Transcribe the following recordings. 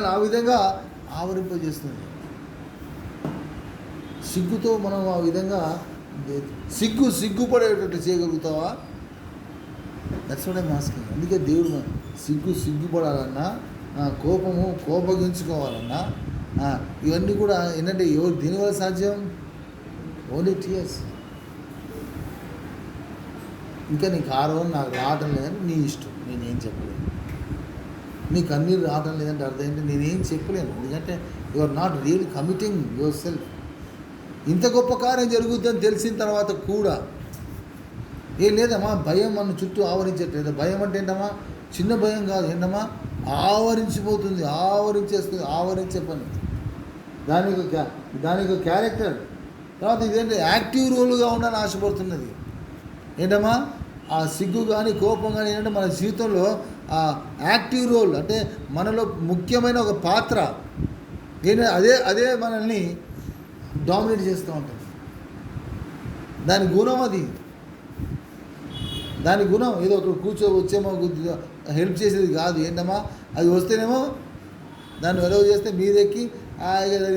మనల్ని ఆ విధంగా ఆవరింపజేస్తుంది. సిగ్గుతో మనం ఆ విధంగా సిగ్గుపడేటట్టు చేయగలుగుతావా? That's what I am asking. అందుకే దేవుడు సిగ్గుపడాలన్నా, కోపగించుకోవాలన్నా, ఇవన్నీ కూడా ఏంటంటే దేనివల్ల సాధ్యం? Only tears. ఇంకా నీకు ఆరోజు నాకు రావటం లేదని నీ ఇష్టం, నేనేం చెప్పలేను. నీకు కన్నీరు రావటం లేదంటే అర్థం ఏంటి? నేనేం చెప్పలేను. ఎందుకంటే you are not really committing yourself. ఇంత గొప్ప కార్యం జరుగుతుందని తెలిసిన తర్వాత కూడా ఏం లేదమ్మా, భయం మన చుట్టూ ఆవరించట్లేదు. భయం అంటే ఏంటమ్మా? చిన్న భయం కాదు. ఏంటమ్మా? ఆవరించిపోతుంది, ఆవరించేస్తుంది, ఆవరించే పని. దానికి క్యారెక్టర్. తర్వాత ఇదేంటి? యాక్టివ్ రోల్గా ఉండాలని ఆశపడుతున్నది. ఏంటమ్మా? ఆ సిగ్గు కానీ కోపం కానీ ఏంటంటే మన జీవితంలో ఆ యాక్టివ్ రోల్, అంటే మనలో ముఖ్యమైన ఒక పాత్ర ఏంటంటే అదే మనల్ని డామినేట్ చేస్తూ ఉంటుంది. దాని గుణం అది. దాని గుణం ఏదో ఒకరు వచ్చేమో హెల్ప్ చేసేది కాదు. ఏంటమ్మా? అది వస్తేనేమో దాన్ని ఎలవ చేస్తే మీదెక్కి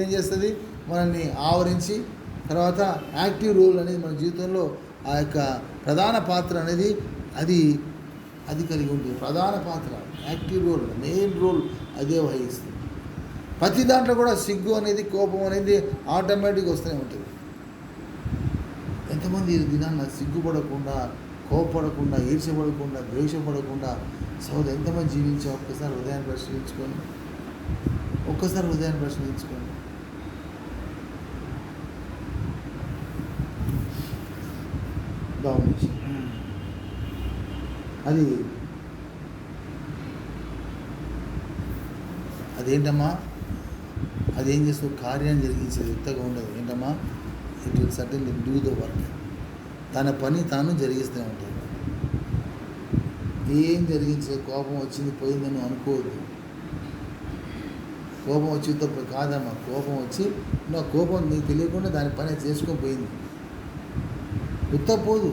ఏం చేస్తుంది? మనల్ని ఆవరించి తర్వాత యాక్టివ్ రోల్ అనేది మన జీవితంలో ఆ యొక్క ప్రధాన పాత్ర అనేది అది కలిగి ఉంటుంది. ప్రధాన పాత్ర, యాక్టివ్ రోల్, మెయిన్ రోల్ అదే వహిస్తుంది. ప్రతి దాంట్లో కూడా సిగ్గు అనేది, కోపం అనేది ఆటోమేటిక్గా వస్తూనే ఉంటుంది. ఎంతమంది ఈ దినాన్ని సిగ్గుపడకుండా, కోపపడకుండా, ఈర్ష్యపడకుండా, ద్వేషపడకుండా ఎంతమంది జీవించాం? ఒక్కసారి హృదయాన్ని పరిశీలించుకోండి. అదేంటమ్మా? అదేం చేస్తూ కార్యాన్ని జరిగించేది ఉత్తగా ఉండదు. ఏంటమ్మా? It will certainly do the work. తన పని తాను జరిగిస్తూ ఉంటుంది. ఏం జరిగించే కోపం వచ్చింది పోయిందని అనుకోవద్దు. కోపం వచ్చి కాదమ్మా, కోపం వచ్చి నా కోపం నీకు తెలియకుండా దాని పని చేసుకొని పోయింది. ఉత్తపోదు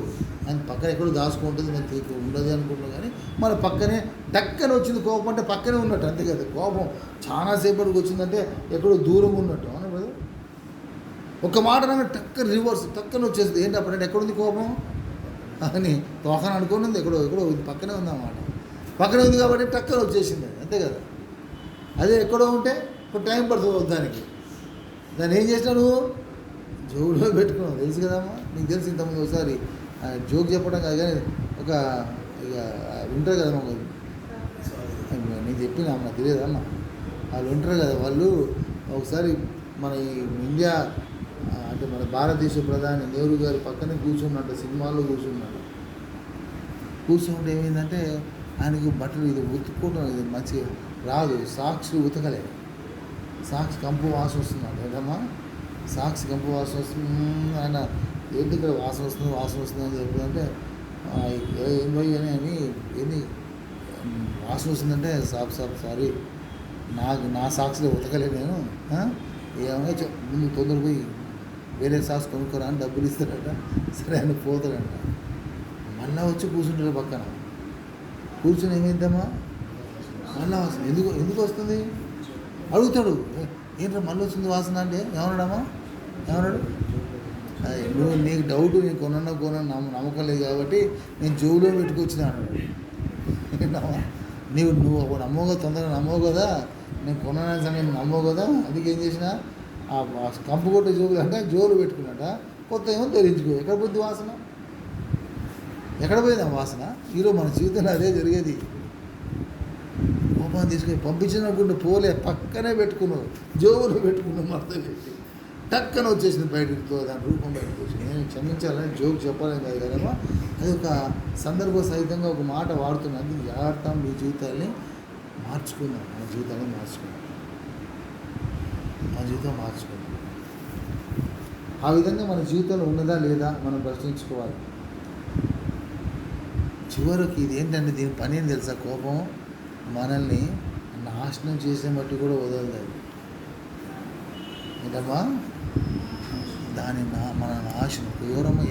అని పక్కన ఎక్కడో దాచుకుంటుంది, మనకి ఉండదు అనుకుంటున్నాం. కానీ మన పక్కనే టక్కన వచ్చింది కోపం అంటే పక్కనే ఉన్నట్టు, అంతే కదా. కోపం చాలాసేపటికి వచ్చిందంటే ఎక్కడో దూరంగా ఉన్నట్టు. అవునా బ్రదర్? ఒక మాట రాగా టక్కన రివర్స్ టక్కన వచ్చేస్తుంది. ఏంటి అప్పుడంటే ఎక్కడుంది కోపం అని తోకన అనుకుని ఉంది, ఎక్కడో పక్కనే ఉంది అన్నమాట. పక్కనే ఉంది కాబట్టి టక్కన వచ్చేసింది, అంతే కదా. అదే ఎక్కడో ఉంటే ఇప్పుడు టైం పడుతుంది దాన్ని ఏం చేసినా నువ్వు జోబులో పెట్టుకున్నావు. తెలుసు కదమ్మా, నీకు తెలిసి ఇంతకుముందు ఒకసారి జోక్ చెప్పడం కాదు కానీ ఇక ఉంటారు కదమ్మా, నేను చెప్పిన నాకు తెలియదమ్మా, వాళ్ళు ఉంటారు కదా. వాళ్ళు ఒకసారి మన ఇండియా అంటే మన భారతదేశ ప్రధాని నెహ్రూ గారి పక్కనే కూర్చున్నట్టు, సినిమాల్లో కూర్చుంటే ఏమైందంటే ఆయనకి బట్టలు ఇది ఉతుక్కోవడం ఇది మంచి రాదు, సాక్షి ఉతకలే, సాక్షి కంపు వాసన వస్తున్నాడు. ఏదమ్మా సాక్షి కంపు వాసన వస్తుంది. ఆయన ఏంటి ఇక్కడ వాసన వస్తుంది అని చెప్తుందంటే ఏం పోయి అని ఏంది వాసన వస్తుందంటే సారీ నా సాక్షిలో ఉతకలే నేను, ఏమైనా ముందు తొందర పోయి వేరే సాక్స్ కొనుక్కోరా అని డబ్బులు ఇస్తాడట. సరే ఆయన పోతాడంట. మళ్ళీ వచ్చి కూర్చుంటాడు పక్కన. కూర్చుని ఏమైందమ్మా మళ్ళీ వాసన ఎందుకు వస్తుంది అడుగుతాడు. ఏంటో మళ్ళీ వచ్చింది వాసన అంటే ఏమన్నాడమ్మా, ఏమన్నాడు? నీకు డౌట్, నేను కొనన్నా నమ్మకం లేదు కాబట్టి నేను జోబులో పెట్టుకొచ్చినాను. నువ్వు అప్పుడు నమ్మవు కదా, తొందరగా నమ్మవు కదా, నేను కొన్నాను సమయం నమ్మవు కదా, అందుకే ఏం చేసిన ఆ కంపు కొట్టే జోబులు అంటే జోలు పెట్టుకున్నట, కొత్త ఏమో ధరించుకో. ఎక్కడ పోద్ది వాసన? ఎక్కడ పోయింది ఆ వాసన? ఈరోజు మన జీవితంలో అదే జరిగేది. కోపాన్ని తీసుకొని పంపించినప్పుడు పోలే, పక్కనే పెట్టుకున్నావు, జోబులో పెట్టుకున్నావు, అర్థం పెట్టి టక్కన వచ్చేసింది బయటకు, దాని రూపం బయటకు వచ్చింది. నేను క్షమించాలని జోక్ చెప్పాలని కాదు కదమ్మా, అది ఒక సందర్భ సహితంగా ఒక మాట వాడుతున్నాను. జాగ్రత్త, మీ జీవితాన్ని మార్చుకుందాం, మన జీవితం మార్చుకుందాం. ఆ విధంగా మన జీవితంలో ఉన్నదా లేదా మనం ప్రశ్నించుకోవాలి. చివరికి ఇది ఏంటంటే దీని పని ఏం తెలుసా? కోపం మనల్ని నాశనం చేసే మట్టి కూడా వదలలేదు. ఏంటమ్మా? మన నాశనం. ఎవరమ్మా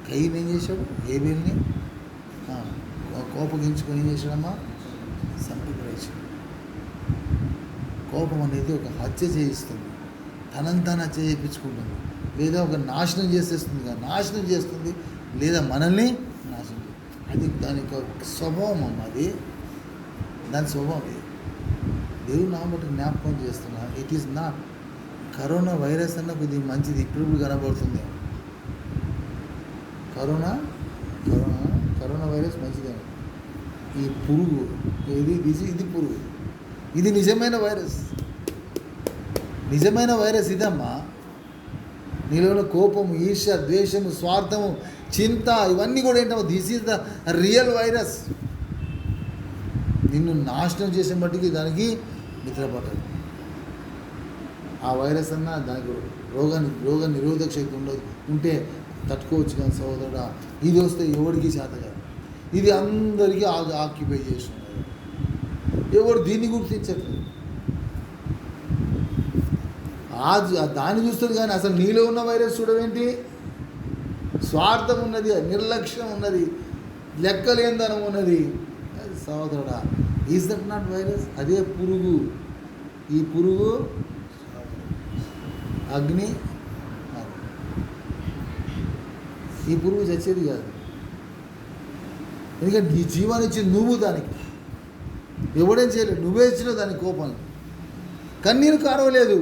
కయ్యని ఏం చేశాడు? హేబేల్ని కోపగించుకొని ఏం చేశాడమ్మా? సంపూర్ణేశాడు. కోపం అనేది ఒక హత్య చేయిస్తుంది, తనంతాను హత్య చేయించుకుంటుంది, లేదా ఒక నాశనం చేసేస్తుంది, నాశనం చేస్తుంది, లేదా మనల్ని నాశనం చేస్తుంది. అది దాని యొక్క స్వభావం అమ్మ, అది దాని స్వభావం. ఇది దేవుడు నా బట్టి జ్ఞాపకం చేస్తున్నా, it is not corona virus అన్న కొద్దిగా మంచిది, ఇప్పుడు కనబడుతుంది. కరోనా వైరస్ మంచిదే. ఈ పురుగు ఇది పురుగు, ఇది నిజమైన వైరస్ ఇదమ్మా. నీలో కోపము, ఈర్ష్య, ద్వేషము, స్వార్థము, చింత, ఇవన్నీ కూడా ఏంటమ్మా, this is the real virus. నిన్ను నాశనం చేసే మట్టికి దానికి నిద్రపట్టదు. ఆ వైరస్ అన్నా దానికి రోగ నిరోధక శక్తి ఉంటే తట్టుకోవచ్చు. కానీ సోదరుడా, ఇది వస్తే ఎవరికి చేత కాదు. ఇది అందరికీ ఆక్యుపై చేస్తున్నారు, ఎవరు దీన్ని గుర్తించట్లేదు. దాన్ని చూస్తుంది కానీ అసలు నీలో ఉన్న వైరస్ చూడవేంటి? స్వార్థం ఉన్నది, నిర్లక్ష్యం ఉన్నది, లెక్కలేనిదనం ఉన్నది. సోదరుడా, ఈజ్ దట్ నాట్ వైరస్? అదే పురుగు. ఈ పురుగు అగ్ని, ఈ పురుగు చచ్చేది కాదు. ఎందుకంటే నీ జీవాన్ని ఇచ్చింది నువ్వు, దానికి ఎవడేం చేయలేదు, నువ్వే ఇచ్చినావు దానికి కోపాన్ని. కన్నీరు కారవలేదు,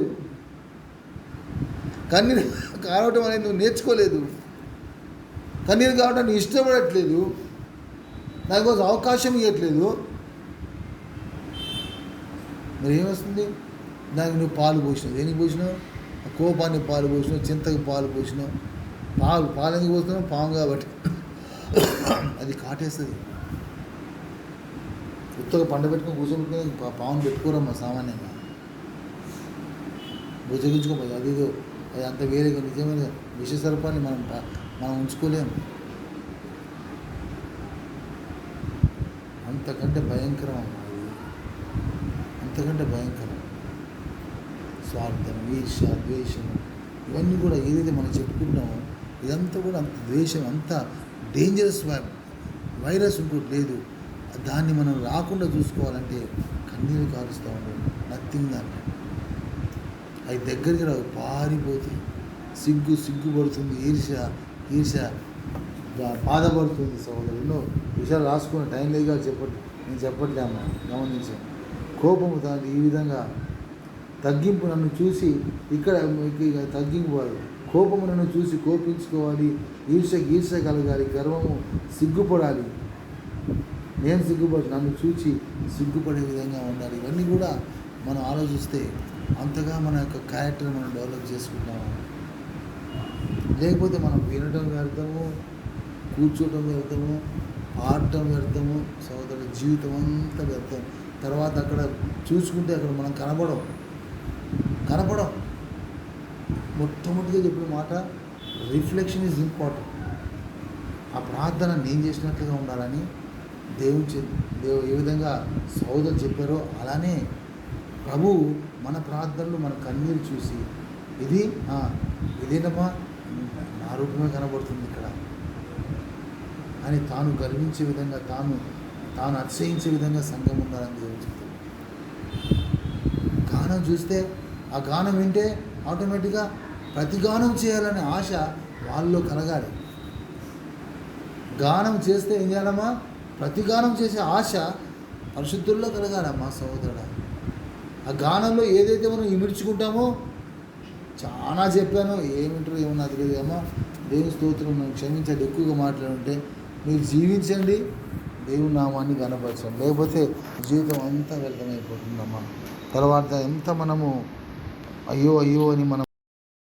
కన్నీరు కారవటం అనేది నువ్వు నేర్చుకోలేదు, కన్నీరు కావటం నువ్వు ఇష్టపడట్లేదు, దానికోసం అవకాశం ఇవ్వట్లేదు. మరి ఏమొస్తుంది? దానికి నువ్వు పాలు పోసినావు. దేనికి పోసినావు? కోపాన్ని పాలు పోసినావు, చింతకి పాలు పోసినావు. పాలు ఎందుకు పోస్తున్నావు? పాము కాబట్టి అది కాటేస్తుంది. ఉత్తగా పండ పెట్టుకొని కూర్చోబెట్టుకుని పామును పెట్టుకోరమ్మా సామాన్యంగా, భుజగించుకోపోయి అది అంత వేరేగా. నిజమైన విష సర్పాన్ని మనం ఉంచుకోలేము. అంతకంటే భయంకరం అమ్మా ఇది, అంతకంటే భయంకరం. స్వార్థం, ఈర్ష్య, ద్వేషం, ఇవన్నీ కూడా ఏదైతే మనం చెప్పుకుంటున్నామో ఇదంతా కూడా అంత ద్వేషం, అంత డేంజరస్ వైరస్ ఇంకోటి లేదు. దాన్ని మనం రాకుండా చూసుకోవాలంటే కన్నీరు కారుస్తూ ఉండదు, నథింగ్. దాన్ని అవి దగ్గరికి రావు, పారిపోతాయి. సిగ్గుపడుతుంది, ఈర్ష్య బాధపడుతుంది. సోదరు ఎన్నో విషయాలు రాసుకునే టైం లేదు కాదు, నేను చెప్పట్లేమ్మా, గమనించాను. కోపము దాన్ని ఈ విధంగా తగ్గింపు, నన్ను చూసి ఇక్కడ తగ్గింపు వాడు. కోపము నన్ను చూసి కోపించుకోవాలి, ఈర్ష్య కలగాలి, గర్వము సిగ్గుపడాలి. నేను సిగ్గుపడి నన్ను చూసి సిగ్గుపడే విధంగా ఉండాలి. ఇవన్నీ కూడా మనం ఆలోచిస్తే అంతగా మన యొక్క క్యారెక్టర్ మనం డెవలప్ చేసుకుంటాము. లేకపోతే మనం వినటం వ్యర్థము, కూర్చోవటం వ్యర్థము, ఆడటం వ్యర్థము. సోదరుల జీవితం అంతా వ్యర్థం. తర్వాత అక్కడ చూసుకుంటే అక్కడ మనం కనపడం. మొట్టమొదటిగా చెప్పిన మాట, రిఫ్లెక్షన్ ఈజ్ ఇంపార్టెంట్. ఆ ప్రార్థన నేను చేసినట్లుగా ఉండాలని దేవుడు ఏ విధంగా సోదరులు చెప్పారో అలానే ప్రభు మన ప్రార్థనలు, మన కన్నీరు చూసి ఇదేనమ్మా నా రూపమే కనబడుతుంది ఇక్కడ అని తాను గర్వించే విధంగా, తాను అతిశయించే విధంగా సంఘం ఉండాలని దేవుడు చెప్తాడు. గానం చూస్తే, ఆ గానం వింటే ఆటోమేటిక్గా ప్రతిగానం చేయాలనే ఆశ వాళ్ళలో కలగాలి. గానం చేస్తే ఏం చేయాలమ్మా? ప్రతిగానం చేసే ఆశ పరిశుద్ధుల్లో కలగాలమ్మా సహోదరుడా. ఆ గానంలో ఏదైతే మనం ఇమిడ్చుకుంటామో, చాలా చెప్పాను, ఏమింటారో ఏమో నాకు తెలియదు అమ్మా. దేవుని స్తోత్రం, నన్ను క్షమించండి ఎక్కువగా మాట్లాడుంటే. మీరు జీవించండి, దేవుని నామాన్ని కనపరచండి, లేకపోతే జీవితం అంతా వ్యర్థమైపోతుందమ్మా. తర్వాత ఎంత మనము అయ్యో అని మనం